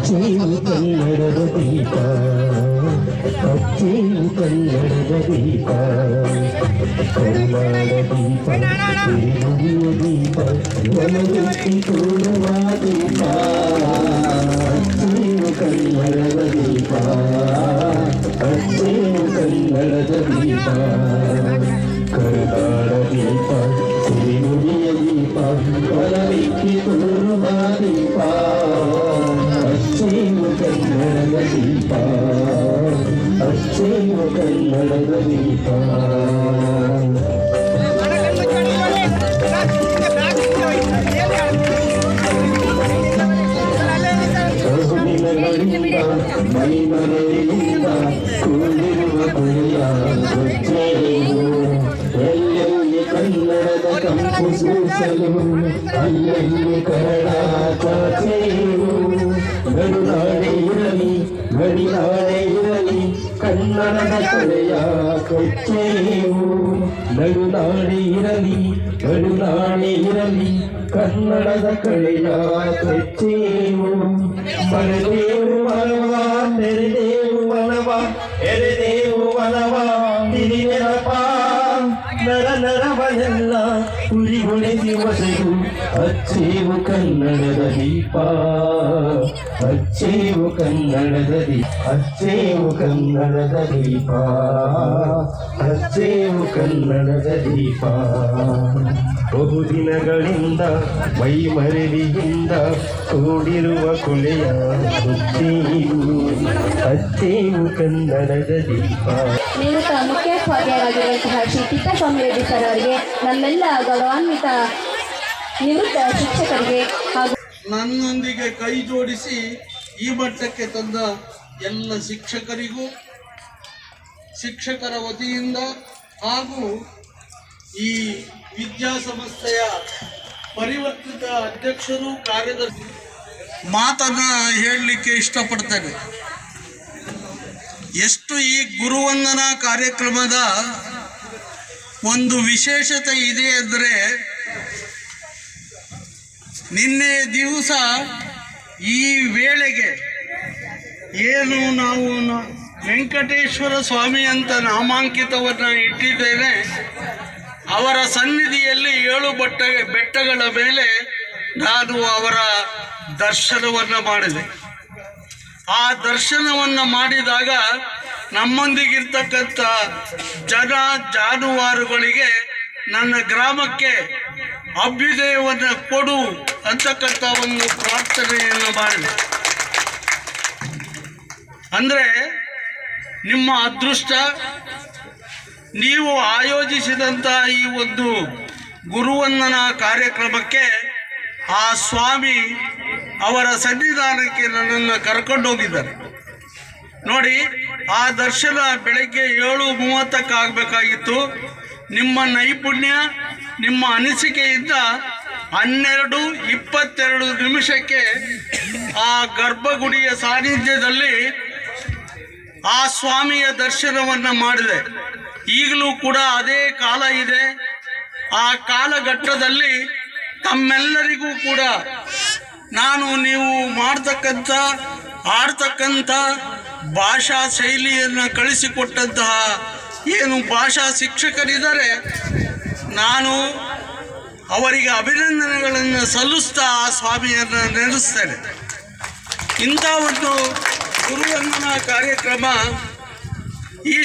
ಅಚ್ಚೇವು ಕನ್ನಡದ ದೀಪ ಅಚ್ಚೇವು ಕನ್ನಡದ ದೀಪ ಕರುನಾಡ ದೀಪ ಸಿರಿನುಡಿಯ ದೀಪ ಒಲವೆತ್ತಿ ತೋರುವ ದೀಪ ಅಚ್ಚೇವು ಕನ್ನಡದ ದೀಪ ಅಚ್ಚೇವು ಕನ್ನಡದ ದೀಪ ಕರುನಾಡ ದೀಪ ಸಿರಿನುಡಿಯ ದೀಪ ಒಲವೆತ್ತಿ ತೋರುವ ದೀಪ ಅಚ್ಚೇವು ಕನ್ನಡದ ದೀಪ ಅಚ್ಚೇವು ಕನ್ನಡದ ದೀಪ ಮೈಮನೆಯಿಂದ ಕೂಡಿರುವ ಕುಳಿಯ ಎಲ್ಲೆಲ್ಲಿ ಕನ್ನಡದ ಕಂಪು ಸೂಸಲು ಅಲ್ಲಲ್ಲಿ ಕನ್ನಡ ಚಾಚೆಯು ಗಡಿನಾಡೆ ಇರಲಿ ಗಡಿನಾಡೆ ಇರಲಿ ಕನ್ನಡದ ಕಲೆಯ ಕೊಚ್ಚೆಯು ನಡುನಾಡೆ ಇರಲಿ ಗಡಿನಾಡೆ ಇರಲಿ ಕನ್ನಡದ ಕಲೆಯ ಕೊಚ್ಚೆಯು ಮರೆದೇವು ಮನವ ನೆರೆದೇವು ಮನವ ಎರೆದೇವು ಮನವ ತಿರಿ ನೆನಪ ನರ ನರವನೆಲ್ಲ ಉರಿಗೊಳಿಸಿ ಒಸೆದು ಅಚ್ಚೇವು ಕನ್ನಡದ ದೀಪ ಅಚ್ಚೇವು ಕನ್ನಡದ ದೀಪ ಅಚ್ಚೇವು ಕನ್ನಡದ ದೀಪ ಅಚ್ಚೇವು ಕನ್ನಡದ ದೀಪ ಬಹುದಿನಗಳಿಂದ ಮೈಮರೆವಿಯಿಂದ ಕೂಡಿರುವ ಕೊಲೆಯ ಅಚ್ಚೇವು ಕನ್ನಡದ ದೀಪ. ನಿವೃತ್ತ ಮುಖ್ಯೋಪಾಧ್ಯಾಯರಾಗಿರುವಂತಹ ಶ್ರೀ ತಿಪ್ಪೇಸ್ವಾಮಿ ರೆಡ್ಡಿ ಸರ್ ಅವರಿಗೆ ನಮ್ಮೆಲ್ಲ ಗೌರವಾನ್ವಿತ ನಿವೃತ್ತ ಶಿಕ್ಷಕರಿಗೆ ಹಾಗೂ ನನ್ನೊಂದಿಗೆ ಕೈ ಜೋಡಿಸಿ ಈ ಮಟ್ಟಕ್ಕೆ ತಂದ ಎಲ್ಲ ಶಿಕ್ಷಕರಿಗೂ ಶಿಕ್ಷಕರ ವತಿಯಿಂದ ಹಾಗೂ ಈ ವಿದ್ಯಾಸಂಸ್ಥೆಯ ಪರಿವರ್ತಿತ ಅಧ್ಯಕ್ಷರು ಕಾರ್ಯದರ್ಶಿ ಮಾತನ್ನ ಹೇಳಲಿಕ್ಕೆ ಇಷ್ಟಪಡ್ತೇನೆ. ಎಷ್ಟು ಈ ಗುರುವಂದನಾ ಕಾರ್ಯಕ್ರಮದ ಒಂದು ವಿಶೇಷತೆ ಇದೆ ಅಂದರೆ, ನಿನ್ನೆ ದಿವಸ ಈ ವೇಳೆಗೆ ಏನು ನಾವು ವೆಂಕಟೇಶ್ವರ ಸ್ವಾಮಿ ಅಂತ ನಾಮಾಂಕಿತವನ್ನು ಇಟ್ಟಿದ್ದೇನೆ, ಅವರ ಸನ್ನಿಧಿಯಲ್ಲಿ 7 ಬೆಟ್ಟಗಳ ಮೇಲೆ ನಾನು ಅವರ ದರ್ಶನವನ್ನು ಮಾಡಿದೆ. ಆ ದರ್ಶನವನ್ನು ಮಾಡಿದಾಗ ನಮ್ಮೊಂದಿಗಿರ್ತಕ್ಕಂಥ ಜಾನುವಾರುಗಳಿಗೆ ನನ್ನ ಗ್ರಾಮಕ್ಕೆ ಅಭ್ಯುದಯವನ್ನು ಕೊಡು ಅಂತಕ್ಕಂಥ ಒಂದು ಪ್ರಾರ್ಥನೆಯನ್ನು ಮಾಡಿದೆ. ಅಂದರೆ ನಿಮ್ಮ ಅದೃಷ್ಟ, ನೀವು ಆಯೋಜಿಸಿದಂಥ ಈ ಒಂದು ಗುರುವಂದನಾ ಕಾರ್ಯಕ್ರಮಕ್ಕೆ ಆ ಸ್ವಾಮಿ ಅವರ ಸನ್ನಿಧಾನಕ್ಕೆ ನನ್ನನ್ನು ಕರ್ಕೊಂಡೋಗಿದ್ದಾರೆ. ನೋಡಿ, ಆ ದರ್ಶನ ಬೆಳಗ್ಗೆ 7:30ಕ್ಕೆ ಆಗಬೇಕಾಗಿತ್ತು. ನಿಮ್ಮ ನೈಪುಣ್ಯ, ನಿಮ್ಮ ಅನಿಸಿಕೆಯಿಂದ 12:22 ಆ ಗರ್ಭಗುಡಿಯ ಸಾನ್ನಿಧ್ಯದಲ್ಲಿ ಆ ಸ್ವಾಮಿಯ ದರ್ಶನವನ್ನು ಮಾಡಿದೆ. ಈಗಲೂ ಕೂಡ ಅದೇ ಕಾಲ ಇದೆ. ಆ ಕಾಲಘಟ್ಟದಲ್ಲಿ ತಮ್ಮೆಲ್ಲರಿಗೂ ಕೂಡ ನೀವು ಮಾಡ್ತಕ್ಕಂಥ ಆಡ್ತಕ್ಕಂಥ ಭಾಷಾ ಶೈಲಿಯನ್ನು ಕಳಿಸಿಕೊಟ್ಟಂತಹ ಏನು ಭಾಷಾ ಶಿಕ್ಷಕರಿದ್ದಾರೆ, ನಾನು ಅವರಿಗೆ ಅಭಿನಂದನೆಗಳನ್ನು ಸಲ್ಲಿಸ್ತಾ ಆ ಸ್ವಾಮಿಯನ್ನು ನೆನೆಸ್ತೇನೆ. ಇಂಥ ಒಂದು ಗುರುವಂದನಾ ಕಾರ್ಯಕ್ರಮ ಈ